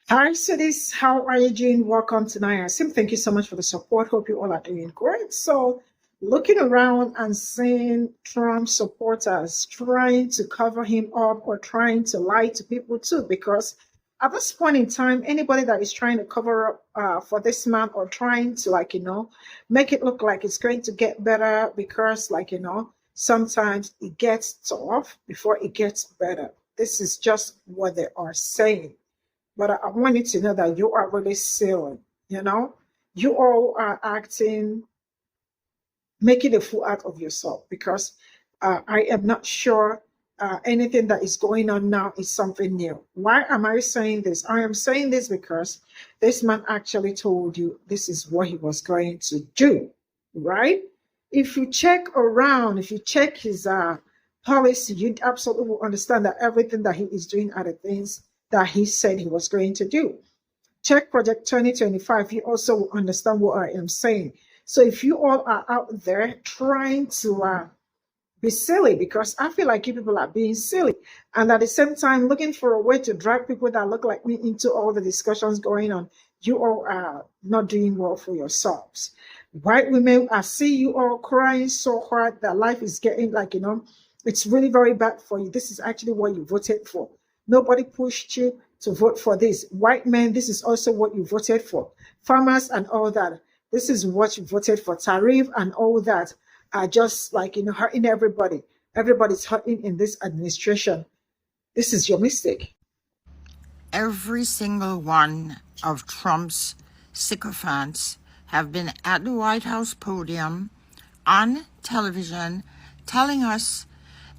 Hi, cities. How are you doing? Welcome to Sim. Thank you so much for the support. Hope you all are doing great. So, looking around and seeing Trump supporters trying to cover him up or trying to lie to people too, because at this point in time, anybody that is trying to cover up for this man or trying to, make it look like it's going to get better because, sometimes it gets tough before it gets better. This is just what they are saying. But I want you to know that you are really silly, you know? You all are acting, making a fool out of yourself because I am not sure anything that is going on now is something new. Why am I saying this? I am saying this because this man actually told you this is what he was going to do, right? If you check around, if you check his policy, you absolutely will understand that everything that he is doing are the things that he said he was going to do. Check Project 2025, you also will understand what I am saying. So if you all are out there trying to be silly, because I feel like you people are being silly, and at the same time looking for a way to drag people that look like me into all the discussions going on, you all are not doing well for yourselves. White women, I see you all crying so hard that life is getting it's really very bad for you. This is actually what you voted for. Nobody pushed you to vote for this. White men, this is also what you voted for. Farmers and all that, this is what you voted for. Tariff and all that are just hurting everybody. Everybody's hurting in this administration. This is your mistake. Every single one of Trump's sycophants have been at the White House podium on television telling us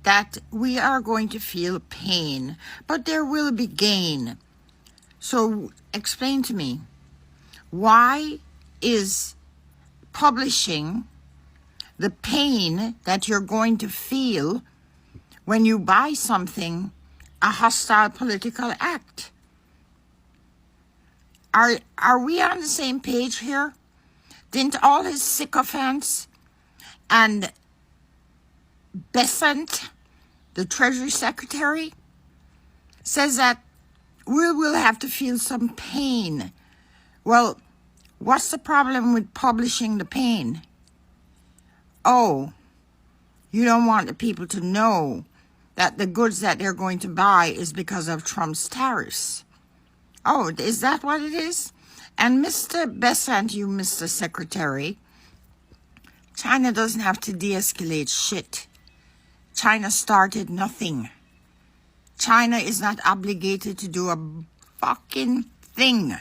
that we are going to feel pain, but there will be gain. So explain to me, why is publishing the pain that you're going to feel when you buy something a hostile political act? Are we on the same page here? Didn't all his sycophants and Besant, the Treasury Secretary, says that we will have to feel some pain? Well, what's the problem with publishing the pain? Oh, you don't want the people to know that the goods that they're going to buy is because of Trump's tariffs. Oh, is that what it is? And Mr. Besant, you Mr. Secretary, China doesn't have to de-escalate shit. China started nothing. China is not obligated to do a fucking thing.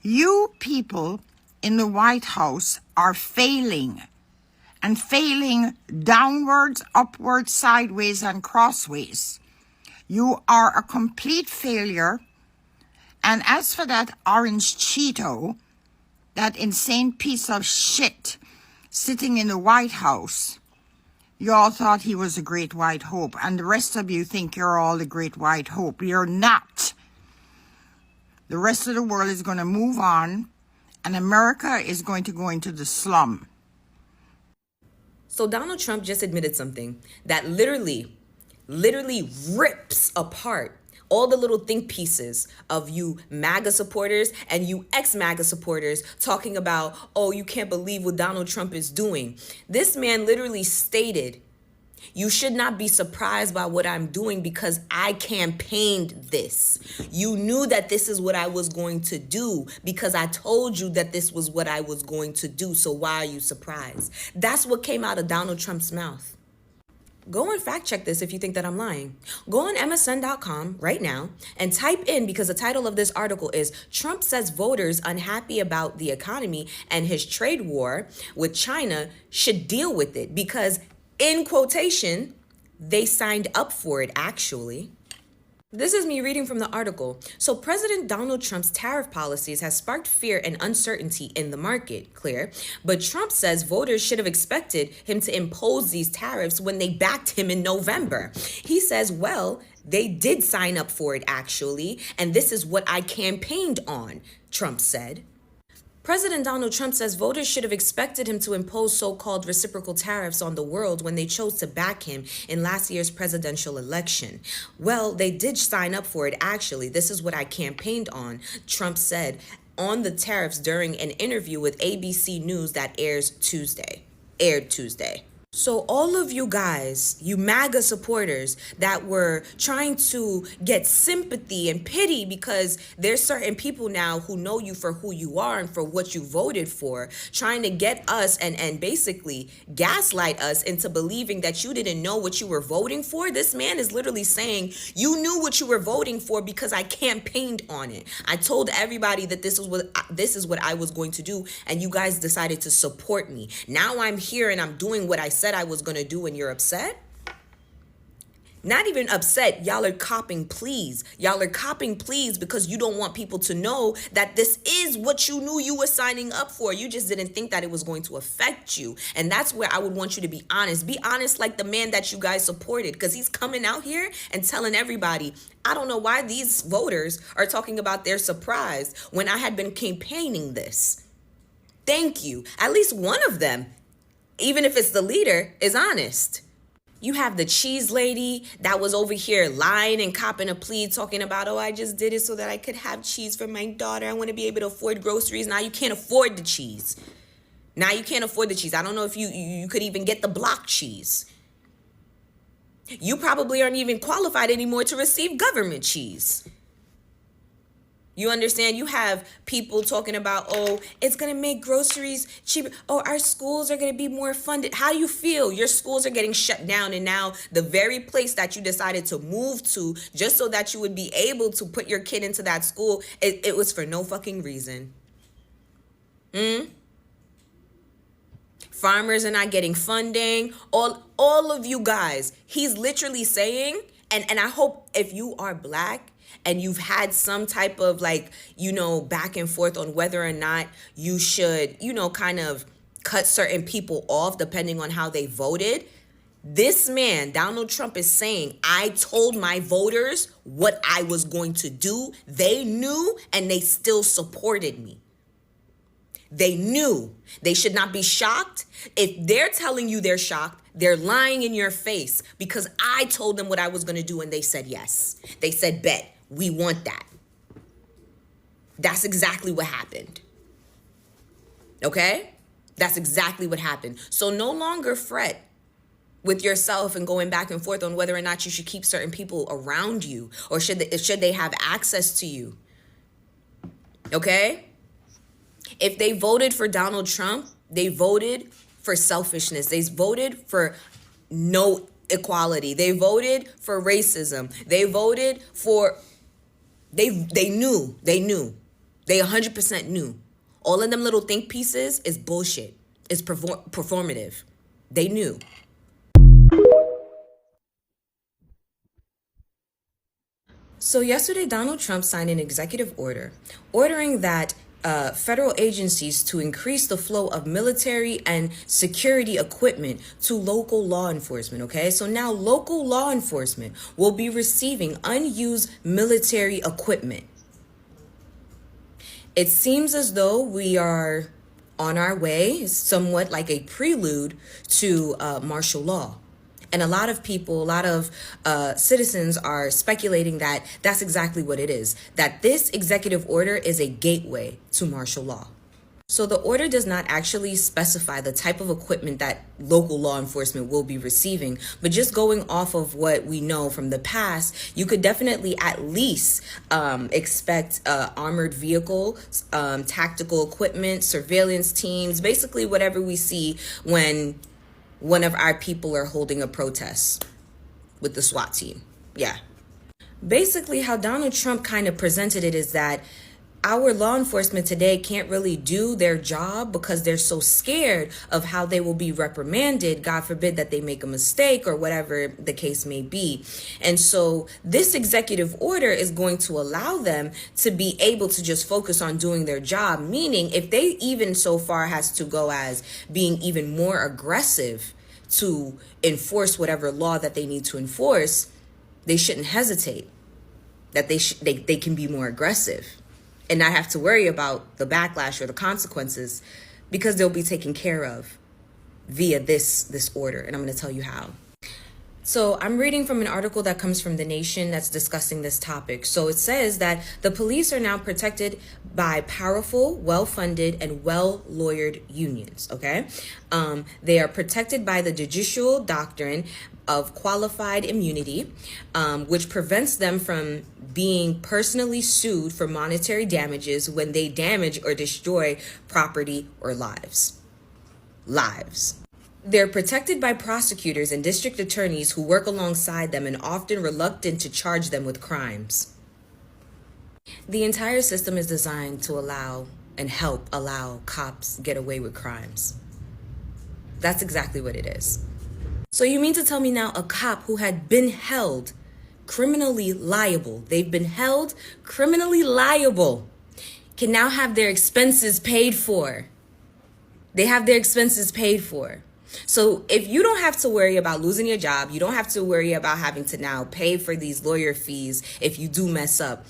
You people in the White House are failing, and failing downwards, upwards, sideways, and crossways. You are a complete failure. And as for that orange Cheeto, that insane piece of shit sitting in the White House, you all thought he was a great white hope, and the rest of you think you're all the great white hope. You're not. The rest of the world is going to move on, and America is going to go into the slum. So Donald Trump just admitted something that literally rips apart all the little think pieces of you MAGA supporters and you ex-MAGA supporters talking about, oh, you can't believe what Donald Trump is doing. This man literally stated, you should not be surprised by what I'm doing because I campaigned this. You knew that this is what I was going to do because I told you that this was what I was going to do. So why are you surprised? That's what came out of Donald Trump's mouth. Go and fact check this if you think that I'm lying. Go on MSN.com right now and type in, because the title of this article is Trump says voters unhappy about the economy and his trade war with China should deal with it because, in quotation, they signed up for it actually. This is me reading from the article. So President Donald Trump's tariff policies has sparked fear and uncertainty in the market, clear. But Trump says voters should have expected him to impose these tariffs when they backed him in November. He says, well, they did sign up for it actually, and this is what I campaigned on, Trump said. President Donald Trump says voters should have expected him to impose so-called reciprocal tariffs on the world when they chose to back him in last year's presidential election. Well, they did sign up for it, actually. This is what I campaigned on, Trump said on the tariffs during an interview with ABC News that aired Tuesday. So all of you guys, you MAGA supporters that were trying to get sympathy and pity because there's certain people now who know you for who you are and for what you voted for, trying to get us and basically gaslight us into believing that you didn't know what you were voting for. This man is literally saying you knew what you were voting for because I campaigned on it. I told everybody that this is what I was going to do, and you guys decided to support me. Now I'm here and I'm doing what I said I was going to do, and you're upset? Not even upset. Y'all are copping pleas. Y'all are copping pleas because you don't want people to know that this is what you knew you were signing up for. You just didn't think that it was going to affect you. And that's where I would want you to be honest. Be honest like the man that you guys supported, because he's coming out here and telling everybody, I don't know why these voters are talking about their surprise when I had been campaigning this. Thank you. At least one of them, even if it's the leader, is honest. You have the cheese lady that was over here lying and copping a plea, talking about, oh, I just did it so that I could have cheese for my daughter. I want to be able to afford groceries. Now you can't afford the cheese. I don't know if you could even get the block cheese. You probably aren't even qualified anymore to receive government cheese. You understand? You have people talking about, oh, it's going to make groceries cheaper. Oh, our schools are going to be more funded. How do you feel? Your schools are getting shut down, and now the very place that you decided to move to just so that you would be able to put your kid into that school, it was for no fucking reason. Farmers are not getting funding. All of you guys, he's literally saying, and I hope if you are black, and you've had some type of back and forth on whether or not you should, kind of cut certain people off depending on how they voted. This man, Donald Trump, is saying, I told my voters what I was going to do. They knew, and they still supported me. They knew. They should not be shocked. If they're telling you they're shocked, they're lying in your face, because I told them what I was going to do, and they said yes. They said, bet. We want that. That's exactly what happened. Okay? That's exactly what happened. So no longer fret with yourself and going back and forth on whether or not you should keep certain people around you, or should they have access to you. Okay? If they voted for Donald Trump, they voted for selfishness. They voted for no equality. They voted for racism. They voted for... They knew. They 100% knew. All of them little think pieces is bullshit. It's performative. They knew. So yesterday, Donald Trump signed an executive order ordering that federal agencies to increase the flow of military and security equipment to local law enforcement, okay? So now local law enforcement will be receiving unused military equipment. It seems as though we are on our way, somewhat like a prelude to martial law. And a lot of people, a lot of citizens are speculating that that's exactly what it is, that this executive order is a gateway to martial law. So the order does not actually specify the type of equipment that local law enforcement will be receiving, but just going off of what we know from the past, you could definitely at least expect armored vehicles, tactical equipment, surveillance teams, basically whatever we see when one of our people are holding a protest with the SWAT team. Yeah. Basically, how Donald Trump kind of presented it is that our law enforcement today can't really do their job because they're so scared of how they will be reprimanded. God forbid that they make a mistake or whatever the case may be. And so this executive order is going to allow them to be able to just focus on doing their job. Meaning if they even so far has to go as being even more aggressive to enforce whatever law that they need to enforce, they shouldn't hesitate, that they can be more aggressive. and not have to worry about the backlash or the consequences, because they'll be taken care of via this order. And I'm going to tell you how. So I'm reading from an article that comes from The Nation that's discussing this topic. So it says that the police are now protected by powerful, well-funded, and well-lawyered unions, okay? They are protected by the judicial doctrine of qualified immunity, which prevents them from being personally sued for monetary damages when they damage or destroy property or lives. They're protected by prosecutors and district attorneys who work alongside them and often reluctant to charge them with crimes. The entire system is designed to allow cops get away with crimes. That's exactly what it is. So you mean to tell me now a cop who had been held criminally liable, they've been held criminally liable, can now have their expenses paid for? They have their expenses paid for. So if you don't have to worry about losing your job, you don't have to worry about having to now pay for these lawyer fees if you do mess up,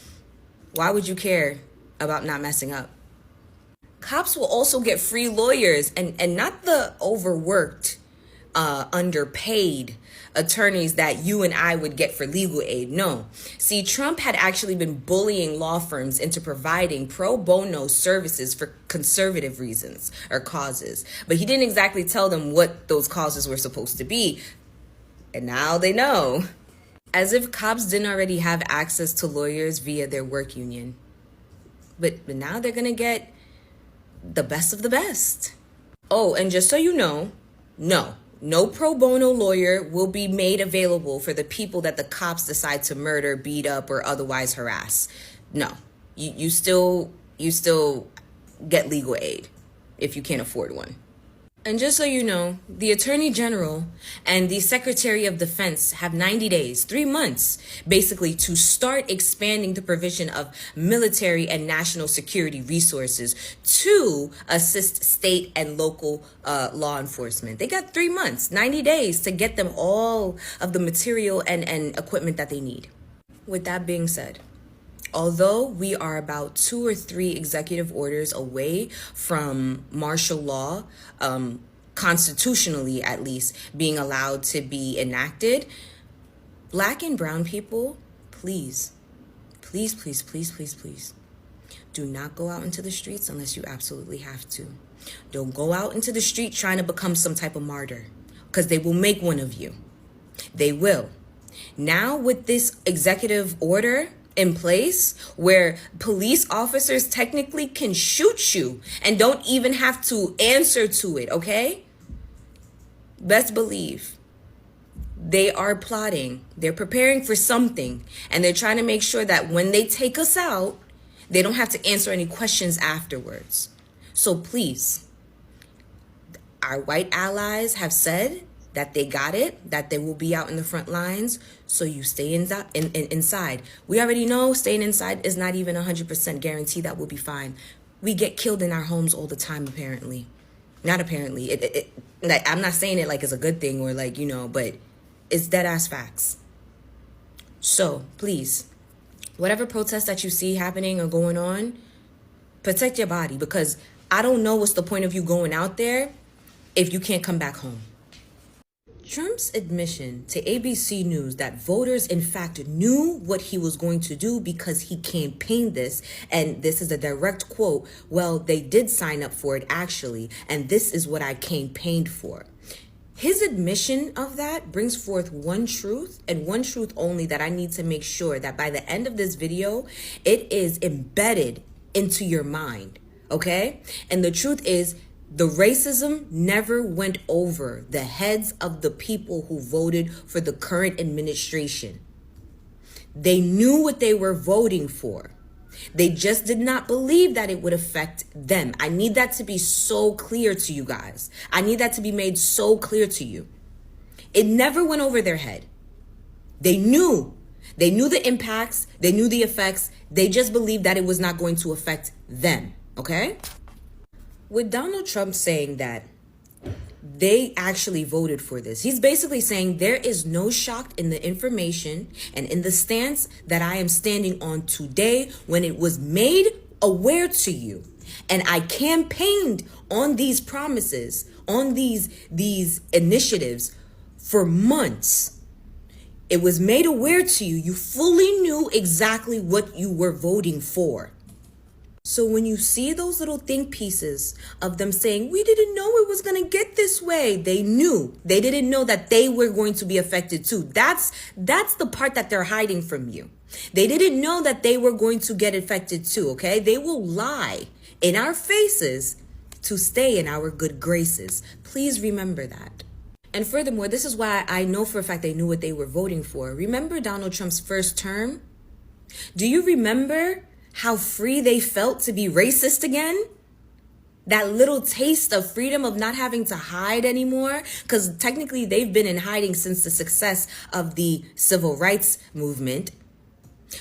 why would you care about not messing up? Cops will also get free lawyers and not the overworked, underpaid attorneys that you and I would get for legal aid. No. See, Trump had actually been bullying law firms into providing pro bono services for conservative reasons or causes. But he didn't exactly tell them what those causes were supposed to be. And now they know. As if cops didn't already have access to lawyers via their work union. But now they're going to get the best of the best. Oh, and just so you know, no pro bono lawyer will be made available for the people that the cops decide to murder, beat up, or otherwise harass. No, you still get legal aid if you can't afford one. And just so you know, the Attorney General and the Secretary of Defense have 90 days, 3 months, basically, to start expanding the provision of military and national security resources to assist state and local law enforcement. They got 3 months, 90 days to get them all of the material and equipment that they need. With that being said, although we are about 2 or 3 executive orders away from martial law, constitutionally at least, being allowed to be enacted, Black and brown people, please, do not go out into the streets unless you absolutely have to. Don't go out into the street trying to become some type of martyr, because they will make one of you. They will. Now with this executive order in place where police officers technically can shoot you and don't even have to answer to it, okay? Best believe they are plotting. They're preparing for something, and they're trying to make sure that when they take us out, they don't have to answer any questions afterwards. So please, our white allies have said that they got it, that they will be out in the front lines, so you stay inside. We already know staying inside is not even 100% guarantee that we'll be fine. We get killed in our homes all the time, apparently. Not apparently. Like, I'm not saying it like it's a good thing or like, but it's dead ass facts. So please, whatever protest that you see happening or going on, protect your body, because I don't know what's the point of you going out there if you can't come back home. Trump's admission to ABC News that voters, in fact, knew what he was going to do because he campaigned this, and this is a direct quote, well, they did sign up for it actually, and this is what I campaigned for. His admission of that brings forth one truth, and one truth only, that I need to make sure that by the end of this video, it is embedded into your mind, okay? And the truth is, the racism never went over the heads of the people who voted for the current administration. They knew what they were voting for. They just did not believe that it would affect them. I need that to be so clear to you guys. I need that to be made so clear to you. It never went over their head. They knew. They knew the impacts. They knew the effects. They just believed that it was not going to affect them. Okay? With Donald Trump saying that they actually voted for this, he's basically saying there is no shock in the information and in the stance that I am standing on today when it was made aware to you. And I campaigned on these promises, on these initiatives for months. It was made aware to you. You fully knew exactly what you were voting for. So when you see those little think pieces of them saying, we didn't know it was going to get this way, they knew. They didn't know that they were going to be affected too. That's the part that they're hiding from you. They didn't know that they were going to get affected too, okay? They will lie in our faces to stay in our good graces. Please remember that. And furthermore, this is why I know for a fact they knew what they were voting for. Remember Donald Trump's first term? Do you remember how free they felt to be racist again? That little taste of freedom of not having to hide anymore, because technically they've been in hiding since the success of the civil rights movement.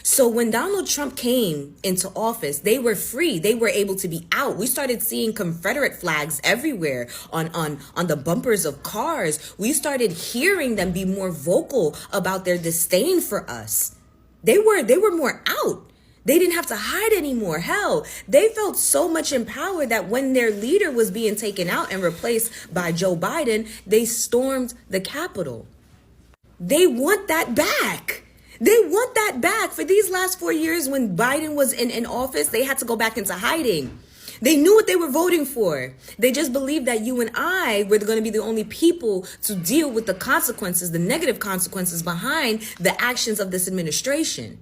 So when Donald Trump came into office, they were free. They were able to be out. We started seeing Confederate flags everywhere on the bumpers of cars. We started hearing them be more vocal about their disdain for us. They were more out. They didn't have to hide anymore. Hell, they felt so much empowered that when their leader was being taken out and replaced by Joe Biden, they stormed the Capitol. They want that back. They want that back. For these last 4 years when Biden was in office, they had to go back into hiding. They knew what they were voting for. They just believed that you and I were going to be the only people to deal with the consequences, the negative consequences behind the actions of this administration.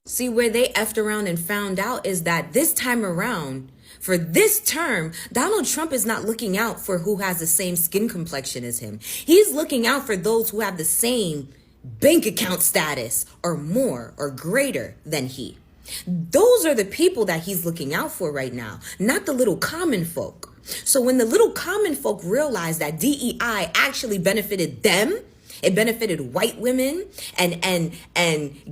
See, where they effed around and found out is that this time around, for this term, Donald Trump is not looking out for who has the same skin complexion as him. He's looking out for those who have the same bank account status or more or greater than he. Those are the people that he's looking out for right now, not the little common folk. So when the little common folk realized that DEI actually benefited them, it benefited white women and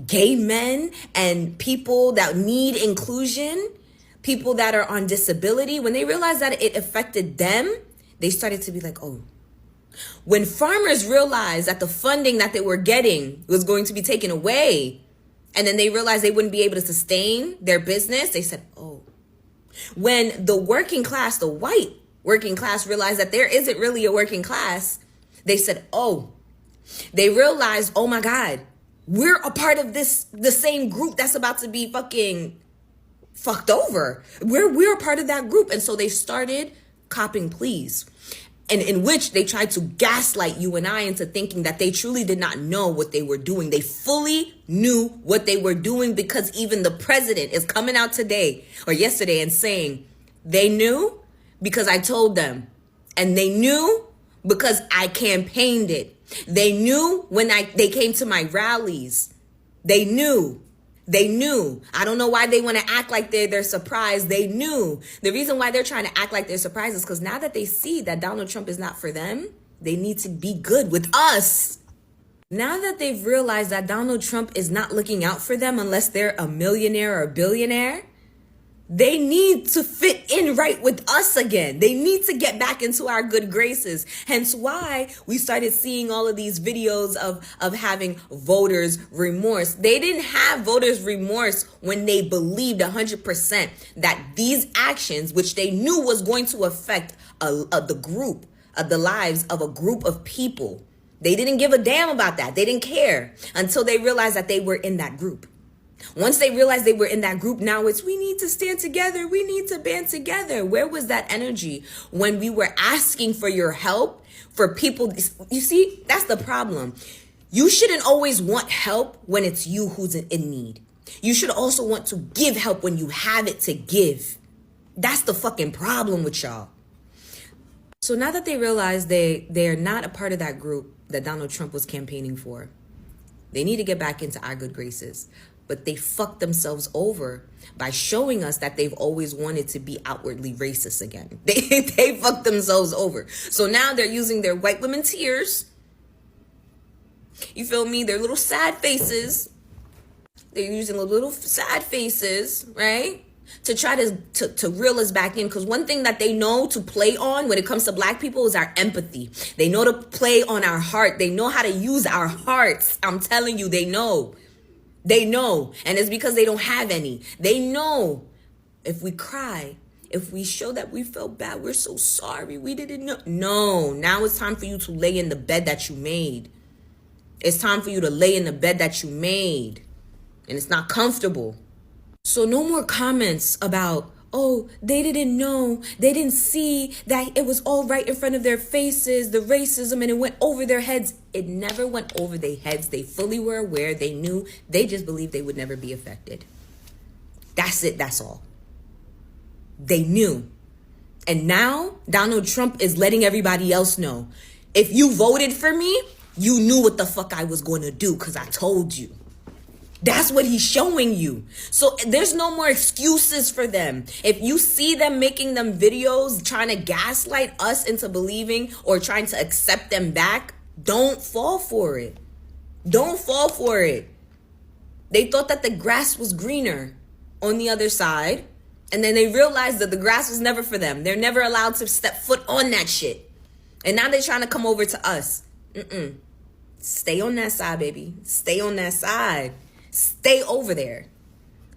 gay men and people that need inclusion, people that are on disability. When they realized that it affected them, they started to be like, oh. When farmers realized that the funding that they were getting was going to be taken away, and then they realized they wouldn't be able to sustain their business, they said, oh. When the working class, the white working class, realized that there isn't really a working class, they said, oh. They realized, oh my God, we're a part of the same group that's about to be fucking fucked over. We're a part of that group. And so they started copping pleas, and in which they tried to gaslight you and I into thinking that they truly did not know what they were doing. They fully knew what they were doing, because even the president is coming out today or yesterday and saying they knew because I told them, and they knew because I campaigned it. They knew when they came to my rallies. They knew. I don't know why they want to act like they're surprised. They knew. The reason why they're trying to act like they're surprised is because now that they see that Donald Trump is not for them, they need to be good with us. Now that they've realized that Donald Trump is not looking out for them unless they're a millionaire or a billionaire, they need to fit in right with us again. They need to get back into our good graces. Hence why we started seeing all of these videos of having voters remorse. They didn't have voters remorse when they believed 100% that these actions, which they knew was going to affect the lives of a group of people. They didn't give a damn about that. They didn't care until they realized that they were in that group. Once they realized they were in that group, now it's, we need to stand together. We need to band together. Where was that energy when we were asking for your help for people? You see, that's the problem. You shouldn't always want help when it's you who's in need. You should also want to give help when you have it to give. That's the fucking problem with y'all. So now that they realize they're not a part of that group that Donald Trump was campaigning for, they need to get back into our good graces. But they fucked themselves over by showing us that they've always wanted to be outwardly racist again. They fucked themselves over. So now they're using their white women tears. You feel me? Their little sad faces. They're using the little sad faces, right? To try to reel us back in. Because one thing that they know to play on when it comes to black people is our empathy. They know to play on our heart. They know how to use our hearts. I'm telling you, they know. They know. And it's because they don't have any. They know if we cry, if we show that we felt bad, we're so sorry, we didn't know. No, now it's time for you to lay in the bed that you made. It's time for you to lay in the bed that you made. And it's not comfortable. So no more comments about, oh, they didn't know, they didn't see that it was all right in front of their faces, the racism, and it went over their heads. It never went over their heads. They fully were aware. They knew. They just believed they would never be affected. That's it. That's all. They knew. And now Donald Trump is letting everybody else know. If you voted for me, you knew what the fuck I was going to do because I told you. That's what he's showing you. So there's no more excuses for them. If you see them making them videos trying to gaslight us into believing or trying to accept them back, don't fall for it. Don't fall for it. They thought that the grass was greener on the other side, and then they realized that the grass was never for them. They're never allowed to step foot on that shit. And now they're trying to come over to us. Stay on that side, baby. Stay on that side. Stay over there.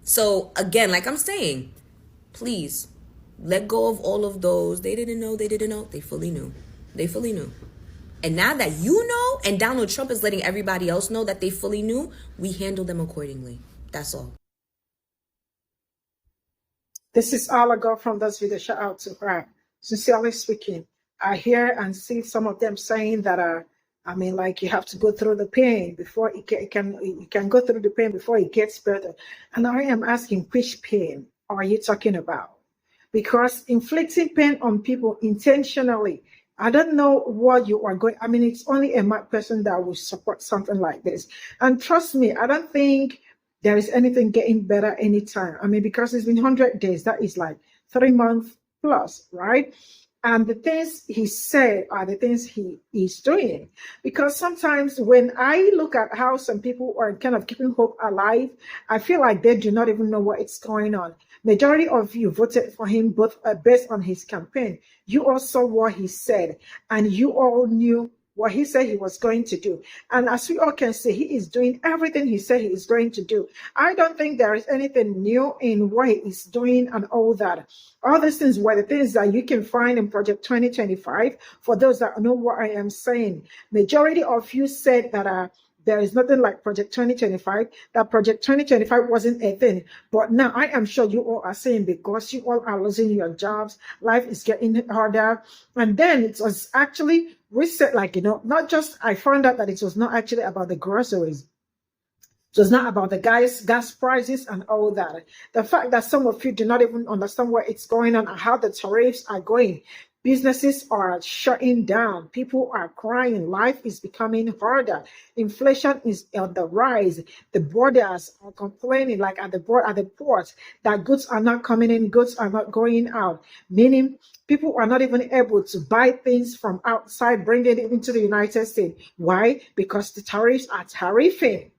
So again, like I'm saying, please let go of all of those. They didn't know. They didn't know. They fully knew. They fully knew. And now that you know, and Donald Trump is letting everybody else know that they fully knew, we handle them accordingly. That's all. This is all I got from this video. Shout out to her. Sincerely speaking, I hear and see some of them saying that I mean, like, you have to go through the pain before you can go through the pain before it gets better. And I am asking, which pain are you talking about? Because inflicting pain on people intentionally, I don't know what you are going. I mean, it's only a mad person that will support something like this. And trust me, I don't think there is anything getting better anytime. I mean, because it's been 100 days, that is like 3 months plus, right? And the things he said are the things he is doing. Because sometimes when I look at how some people are kind of keeping hope alive, I feel like they do not even know what is going on. Majority of you voted for him both based on his campaign. You all saw what he said, and you all knew what he said he was going to do. And as we all can see, he is doing everything he said he is going to do. I don't think there is anything new in what he is doing and all that. All these things were the things that you can find in Project 2025. For those that know what I am saying, majority of you said that there is nothing like Project 2025, that Project 2025 wasn't a thing. But now I am sure you all are saying, because you all are losing your jobs, life is getting harder. And then it was actually reset, like, not just, I found out that it was not actually about the groceries. So it's not about the gas prices and all that. The fact that some of you do not even understand where it's going on and how the tariffs are going. Businesses are shutting down. People are crying. Life is becoming harder. Inflation is on the rise. The borders are complaining, like at the ports, that goods are not coming in, goods are not going out. Meaning people are not even able to buy things from outside, bring it into the United States. Why? Because the tariffs are tariffing.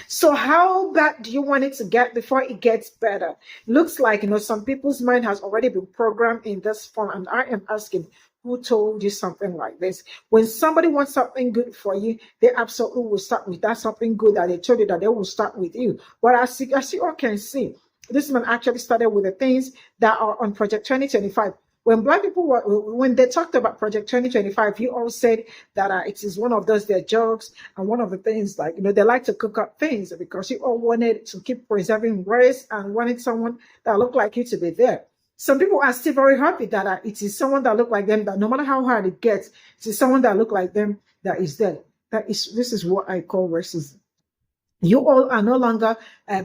So how bad do you want it to get before it gets better? Looks like, some people's mind has already been programmed in this form. And I am asking, who told you something like this? When somebody wants something good for you, they absolutely will start with that something good that they told you that they will start with you. But as you all can see, this man actually started with the things that are on Project 2025. When Black people when they talked about Project 2025, you all said that it is one of those their jokes, and one of the things, like, they like to cook up things because you all wanted to keep preserving race and wanted someone that looked like you to be there. Some people are still very happy that it is someone that looked like them, that no matter how hard it gets, it is someone that looked like them that is there. This is what I call racism. You all are no longer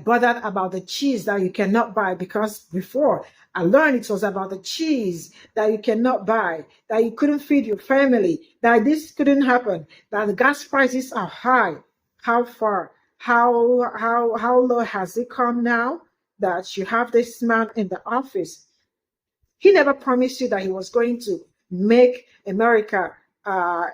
bothered about the cheese that you cannot buy, because before I learned it was about the cheese that you cannot buy, that you couldn't feed your family, that this couldn't happen, that the gas prices are high. How far? How low has it come now that you have this man in the office? He never promised you that he was going to make America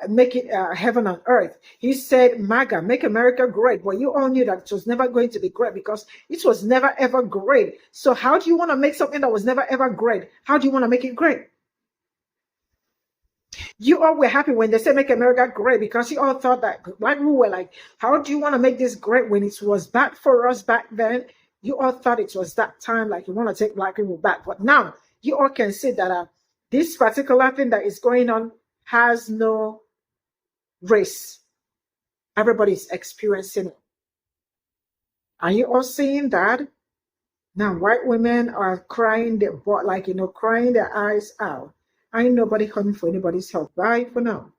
make it heaven on earth. He said, MAGA, make America great. But you all knew that it was never going to be great, because it was never ever great. So how do you want to make something that was never ever great? How do you want to make it great? You all were happy when they said make America great, because you all thought that Black people were like, how do you want to make this great when it was bad for us back then? You all thought it was that time, like you want to take black people back. But now you all can see that this particular thing that is going on has no race. Everybody's experiencing it. Are you all seeing that? Now, white women are crying their butt, like, crying their eyes out. Ain't nobody coming for anybody's help. Bye for now.